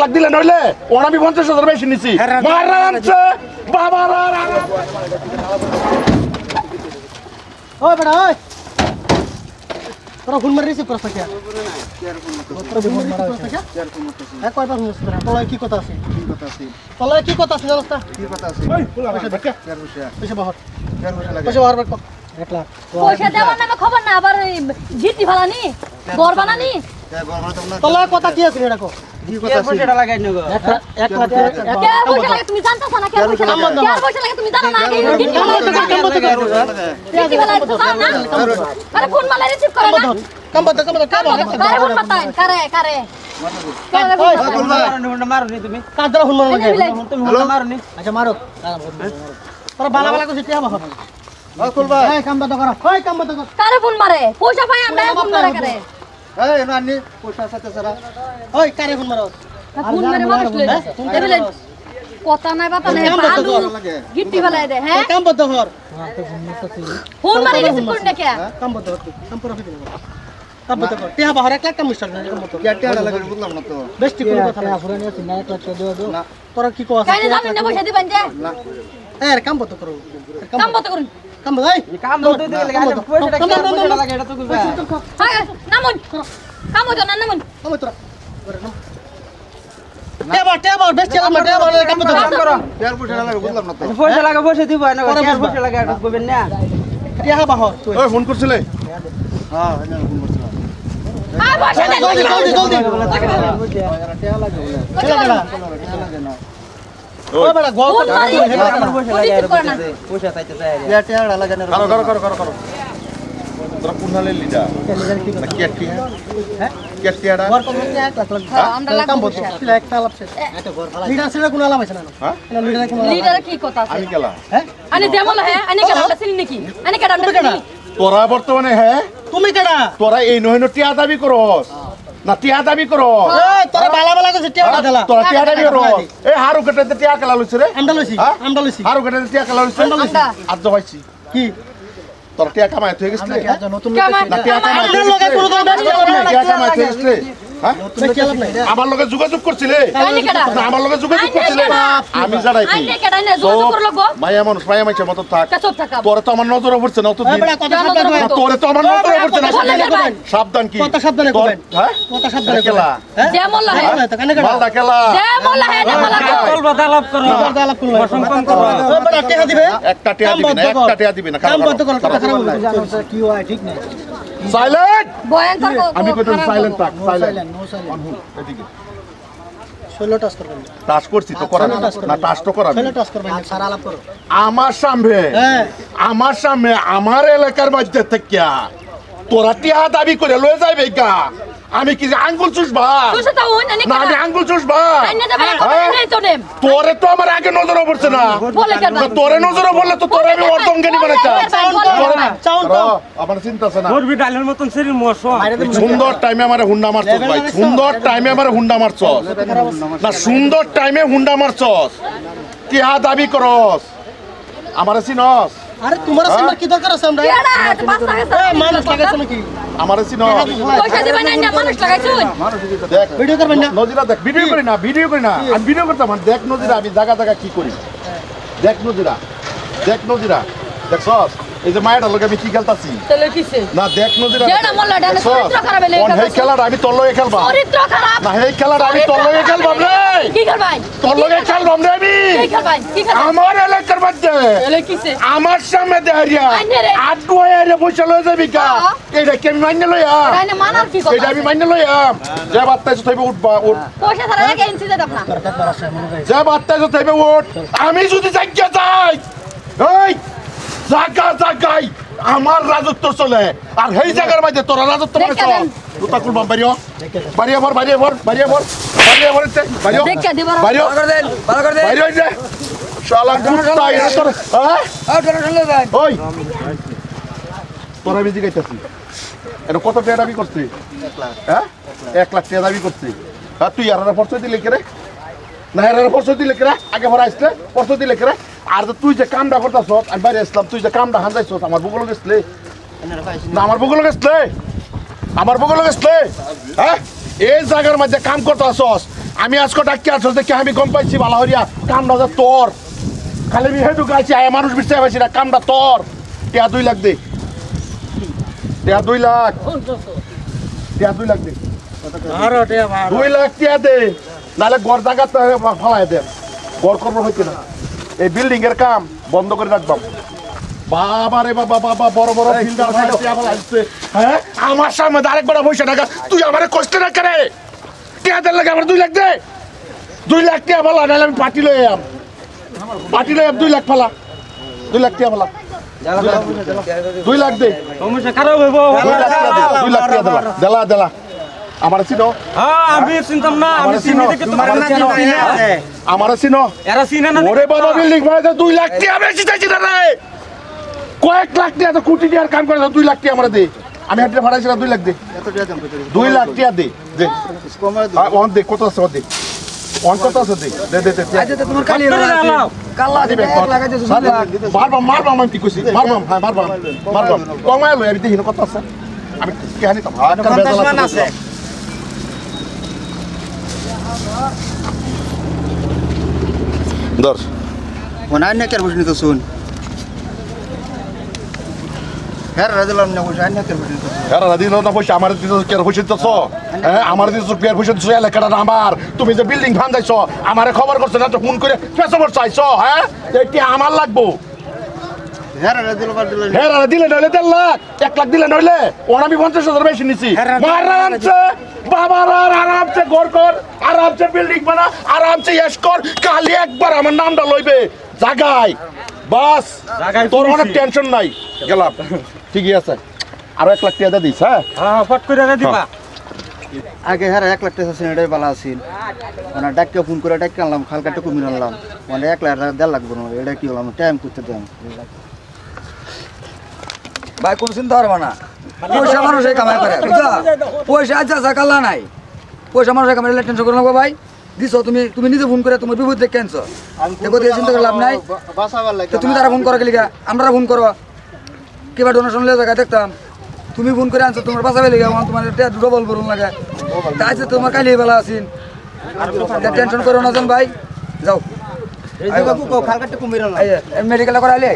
লাখ দিলে নইলে ওর আমি 50,000 বেশি নিছি মারানছে বাবারা ও বেটা ওই তোরা ফোন মারি রিসিভ করছ কি হ্যাঁ কয়বার ফোন করছ তোলা কি কথা আছে তোলা কি কথা আছে জানোস না কি কথা আছে ওই পয়সা দেখে পয়সা বাহর পয়সা বাহর কর 1 লাখ পয়সা দেওয়ার নামে খবর না আবার জিতি ফালানি বর বানানি তোলা কথা কি আছে এটা কো কি কথা আছে পয়সাটা লাগাই নগো 1 লাখ কে পয়সা লাগে তুমি জানতা না কে পয়সা লাগে তুমি জানো না আগে জিতি ফালাই তো না আরে ফোন মালা রিসিভ করে না কাম বন্ধ কারে ফোন মাতায় কারে মারনি তুমি কাদরা ফোন মারো তুমি ফোন মারনি আচ্ছা মারো তোরা বালা বালা কইছিস টিয়া বাবা কুল ভাই এই কাম বন্ধ করো ওই কাম বন্ধ কর কারে ফোন মারে পয়সা পাই আমরা ফোন মারে করে এই নানি পয়সা সাথে সারা ওই কারে ফোন মারো ফোন মারে মানুষ লই দেবেলে কথা নাই বাতা নাই আলু গিট্টি ফেলাই দে হ্যাঁ কাম বন্ধ কর ফোন মারে রিসিভ করুন না কে কাম বন্ধ কর কাম পুরো ফেলে কাম বন্ধ কর টিয়া বাবা 1 লাখ কাম মিস্টার না মত কি টিয়া লাগে বুঝলাম না তো বেশি কোন কথা না পুরো নিয়ে 1 লাখ দিও না তোরা কি কস কাইলে জানেন না পয়সা দিবেন যে না এই কাম বন্ধ করো কাম বন্ধ করুন কাম বন্ধ এই কাম বন্ধ দিতে লাগে পয়সাটা কি পয়সা লাগে এটা তো কইবা হ্যাঁ নামুন কাম হতো না নামুন কাম তোরা টেবা বেশি কাম কাম বন্ধ করো টিয়ার পয়সা লাগে বুঝলাম না তো পয়সা লাগে পয়সা দিব না টিয়ার পয়সা লাগে এটা কইবেন না টিয়া বাহ ওই ফোন করছিলে হ্যাঁ আমি ফোন করছিলাম আয় পয়সা দে জলদি টিয়া লাগে লাগে না ওই বড় গোল পয়সা চাইতে চাই টিয়া লাগে না করো তোরা কুনালে লিডা না কেটি হ্যাঁ কেটিয়াডা ঘর কম না 1 লাখ আমরা লাখ বসে একটা লাভ শেষ এটা ঘর ভালো লিডার ছিল কোন লাভ আছে না হ্যাঁ লিডার কোন লিডার কি কথা আছে আমি কেলা হ্যাঁ আনি দেমল হ্যাঁ আনি কেডা আমরা চিনি নাকি আনি কেডা আমরা চিনি তোরা বর্তমানে হ্যাঁ তুমি কেডা তোরা এই নহিনো টিয়া দাবি করস না টিয়া দাবি করস এই তোরা বালা বালা কইছিস টিয়া দিলা তোরা টিয়া দাবি করস এই হারু কেটে টিয়া কেলা লইছে রে আমরা লইছি হারু কেটে টিয়া কেলা লইছে আজ হইছি কি তোরা টিয়া কামাই হয়ে গেছিস নতুন না টিয়া কামাই আপনার লগে কোনো দাম টিয়া কামাই হয়ে গেছিস হ্যাঁ খেলাম নাই আমার লগে যোগাযোগ করছিলে আনি কেডা না আমার লগে যোগাযোগ করছিলে আমি জানাই কি আনি কেডা না যোগাযোগ করব মায়া মানুষ মায়া মাইছে মত থাক কাচপ থাকা তোরে তো আমার নজরে পড়ছে না অত দিন কথা সাবধানে না, তোরে তো আমার নজরে পড়ছে না সাবধান কি কথা সাবধানে কইবেন হ্যাঁ কথা সাবধানে কেলা দেমল হ্যাঁ তো কানে কেডা মালদা কেলা দেমল হ্যাঁ দেমল কল বাদালাপ করো বাদালাপ করো সম্পন্ন করো ওই বড় টিয়া দিবে একটা টিয়া দিবি না একটা টিয়া দিবি না কাম বন্ধ করো কথা খারাপ হবে কি হয় ঠিক না সাইলেন্ট ভয়ঙ্কর আমি কইতাম সাইলেন্ট থাক সাইলেন্ট নো সাইলেন্ট এদিকে ষোলো টাচ করবেন টাচ করছি তো করা না টাচ তো করা ষোলো টাচ করবেন সারা আলাপ করো আমার সামনে হ্যাঁ আমার এলাকার মধ্যে থেকে তোরা টিয়া দাবি করে লয়ে যাইবে গা আমি কি আঙ্গুল চুষবা তুই তো ওন আনি না আমি আঙ্গুল চুষবা আনি দেবে নাই তো নেম তোরে তো আমার আগে নজরে পড়ছে না বলে কেন তোরে নজরে পড়লে তো তোরে আমি অর্ধঙ্গিনী বানাইতাম চাউন তো আমার চিন্তা আছে না মুরবি ডালের মতন শরীর মশো সুন্দর টাইমে আমারে হুন্ডা মারছস ভাই সুন্দর টাইমে আমারে হুন্ডা মারছস না সুন্দর টাইমে হুন্ডা মারছস টিয়া দাবি করস আমারে চিনস আরে তোমার সামনে কি দরকার আছে আমরা কেডা পাঁচ টাকা এই মানুষ লাগাইছ নাকি আমারে চিনস পয়সা দিবেন না মানুষ লাগাইছুন দেখ ভিডিও করবেন না নজিরা দেখ ভিডিও করি না আমি ভিডিও করতাম না দেখ নজিরা আমি জায়গা কি করি দেখ নজিরা দেখছস এই যে মায়ের লগে আমি কি খেলতাছি তাহলে কিসে না দেখ নজিরা যেটা মোল্লা ডানে চরিত্র খারাপ হইলে কোন এই খেলাটা আমি তোর লগে খেলবা চরিত্র খারাপ না এই খেলাটা আমি তোর লগে খেলবাম রে কি করবাই তোর লগে খেলবাম রে আমি কি করবাই কি করবাই আমার এলাকার মধ্যে তাহলে কিসে আমার সামনে দেহারিয়া আইনে রে। আড্ডু হয়ে বসে লয়ে যাবি কা এইটা কি আমি মাইনে লইয়া রাইনে মানার কি কথা এইটা আমি মাইনে লইয়া যে বাত্তায় থাইবে উঠবা উঠ পয়সা ছাড়া আগে এনসি দে আপনা যে বাত্তায় থাইবে উঠ আমি যদি জায়গা যাই এই জায়গায় আমার রাজত্ব চলে আর এই জায়গার মধ্যে তোরা রাজত্ব মানে চল তুতা কুলবাম বাড়িও দেখে দিবার বাড়িও যে শালা কুত্তা এরা তোর হ্যাঁ ওই তোরা বিজি গাইতাছি এটা কত টাকা দাবি করছিস 1 লাখ হ্যাঁ 1 লাখ টাকা দাবি করছিস আর তুই আর পরিচয় দিলে কে রে না এর পরিচয় দিলে কে রে আগে ভরা আসলে পরিচয় দিলে কে রে আর তুই যে কামটা করতাছ আমি বাইরে আসলাম তুই যে কামটা হানজাইছ আমার বগল গেছলে না আমার বগল গেছলে হ্যাঁ এই জায়গার মধ্যে কাম করতাছস আমি আজকে ডাকি আসলে কে আমি গম পাইছি ভালো হরিয়া কামটা যে তোর খালি আমি হেঁটু গাইছি আয় মানুষ বিশ্বাস পাইছি না কামটা তোর টিয়া 2 লাখ দে টিয়া 2 লাখ টিয়া 2 লাখ দে 2 লাখ টিয়া দে নাহলে গড় জায়গা ফালাই দে গড় করবো হইতে না এই বিল্ডিং এর কাম বন্ধ করে রাখবাম বাবা রে বাবা বাবা বড় বড় বিল্ডার হ্যাঁ আমার সামনে আরেকবার পয়সা টাকা তুই আমারে কষ্ট না করে টিয়া দেড় লাগে আমার 2 লাখ দে 2 লাখ টিয়া বলা নাহলে আমি পার্টি লয়ে আম 2 লাখ ফালা 2 লাখ টিয়া ফালা 2 লাখ দে সমস্যা খারাপ হইব 2 লাখ টিয়া দেলা দেলা আমার চিনো হ্যাঁ আমি চিনতাম না আমি চিনি দেখে তোমার না চিনি আমার চিনো এরা চিনে না ওরে বাবা বিল্ডিং বানাতে 2 লাখ টিয়া বেশি চাইছি না রে কয়েক লাখ টিয়া তো কোটি টিয়ার কাম করে 2 লাখ টিয়া আমরা দে আমি হাতে ভাড়াইছি না 2 লাখ দে 2 লাখ টিয়া দে দে অন দে কত আছে দে অন কত আছে দে দে দে দে আচ্ছা তোমার কালি কাল্লা দিবে 1 লাখ আছে মারবাম আমি কি কইছি মারবাম হ্যাঁ মারবাম কমাইলো আমি দেখি না কত আছে আমি কি হানি তো ভাত কাম বেজাল আছে দর ওনানে কের বসনি তো শুন হ্যাঁ রাজলাম না বসে আইনা কের বসনি তো এরা দিল না পয়সা আমার দিল কের পয়সা দিতেছ হ্যাঁ আমার দিল কের পয়সা দিতেছ এলাকাটা আমার তুমি যে বিল্ডিং ভাঙাইছো আমারে খবর করছ না তো ফোন করে ফেসবুক চাইছো হ্যাঁ এইটি আমার লাগবো হ্যাঁ রাজল বার দিল হ্যাঁ দিলে নইলে 1.5 লাখ 1 লাখ দিলে নইলে ওর আমি 50,000 বেশি নিছি আরামসে বাবার আরামসে ঘর কর আরামসে বিল্ডিং বানা আরামসে ইয়েস কর কালি একবার আমার নামটা লইবে জাগাই বাস তোর অনেক টেনশন নাই গেলাম ঠিকই আছে আর 1 লাখ টাকা দিস হ্যাঁ হ্যাঁ ফট করে দিবা আগে হ্যাঁ 1 লাখ টাকা সিনেটাই বালা আছিল মানে ডাককে ফোন করে ডাককে আনলাম খালকাটা কমিয়ে আনলাম মানে 1 লাখ 1.5 লাখ বড় এটা কি হলাম টাইম করতে দেন ভাই কোন চিন্তা পারবা না পয়সা মানুষে কামাই করে বুঝা পয়সা আচ্ছা কাল্লা নাই পয়সা মানুষে কামাই টেনশন করো না ভাই দিছো তুমি নিজে ফোন করে তোমার বিপদ দেখে আনছো দেখো চিন্তা করে লাভ নাই তো তুমি তারা ফোন করো গেলিগা আমরা ফোন করো কিবা ডোনেশন লিয়ে জায়গা দেখতাম তুমি ফোন করে আনছো তোমার বাঁচাবে লেগে তোমার ডবল বলুন লাগে তাই তোমার কালি বেলা আছেন টেনশন করো না জান ভাই যাও খালকাটা কমিয়ে আনলাম মেডিকেলে করাইলে